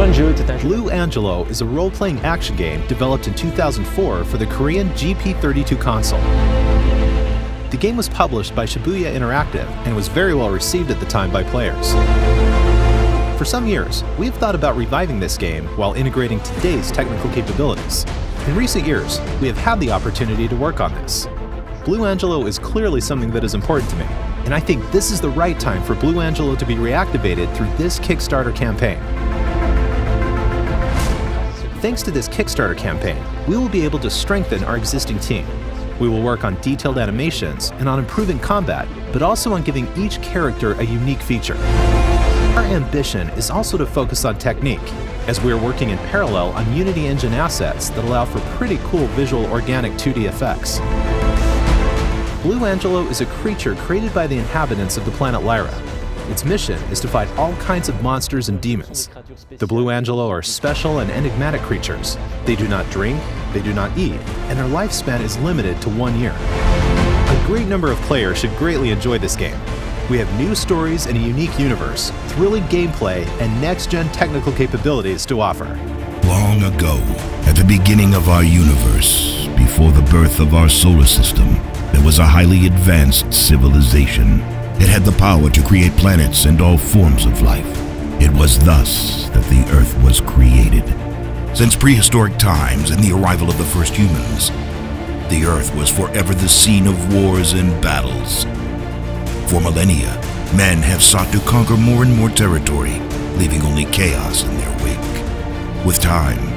Blue Angelo is a role-playing action game developed in 2004 for the Korean GP32 console. The game was published by Shibuya Interactive and was very well received at the time by players. For some years, we have thought about reviving this game while integrating today's technical capabilities. In recent years, we have had the opportunity to work on this. Blue Angelo is clearly something that is important to me, and I think this is the right time for Blue Angelo to be reactivated through this Kickstarter campaign. Thanks to this Kickstarter campaign, we will be able to strengthen our existing team. We will work on detailed animations and on improving combat, but also on giving each character a unique feature. Our ambition is also to focus on technique, as we are working in parallel on Unity Engine assets that allow for pretty cool visual organic 2D effects. Blue Angelo is a creature created by the inhabitants of the planet Lyra. Its mission is to fight all kinds of monsters and demons. The Blue Angelo are special and enigmatic creatures. They do not drink, they do not eat, and their lifespan is limited to 1 year. A great number of players should greatly enjoy this game. We have new stories and a unique universe, thrilling gameplay, and next-gen technical capabilities to offer. Long ago, at the beginning of our universe, before the birth of our solar system, there was a highly advanced civilization. It had the power to create planets and all forms of life. It was thus that the Earth was created. Since prehistoric times and the arrival of the first humans, the Earth was forever the scene of wars and battles. For millennia, men have sought to conquer more and more territory, leaving only chaos in their wake. With time,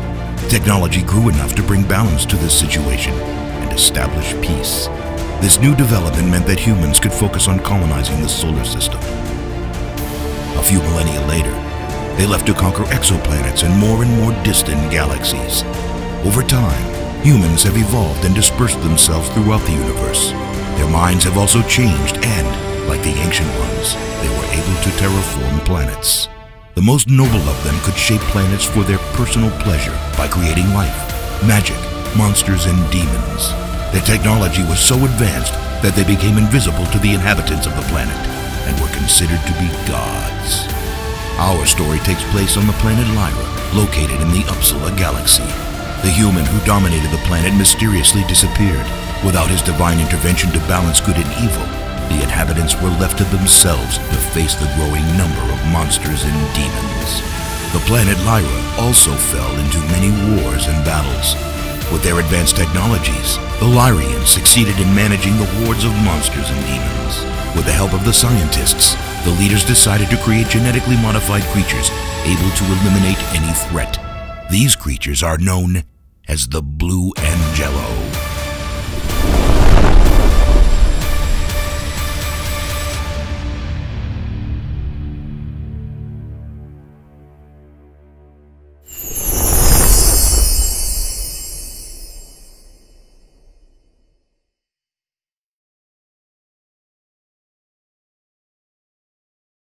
technology grew enough to bring balance to this situation and establish peace. This new development meant that humans could focus on colonizing the solar system. A few millennia later, they left to conquer exoplanets and more distant galaxies. Over time, humans have evolved and dispersed themselves throughout the universe. Their minds have also changed and, like the ancient ones, they were able to terraform planets. The most noble of them could shape planets for their personal pleasure by creating life, magic, monsters, and demons. Their technology was so advanced that they became invisible to the inhabitants of the planet and were considered to be gods. Our story takes place on the planet Lyra, located in the Uppsala galaxy. The human who dominated the planet mysteriously disappeared. Without his divine intervention to balance good and evil, the inhabitants were left to themselves to face the growing number of monsters and demons. The planet Lyra also fell into many wars and battles. With their advanced technologies, the Lyrians succeeded in managing the hordes of monsters and demons. With the help of the scientists, the leaders decided to create genetically modified creatures able to eliminate any threat. These creatures are known as the Blue Angelo.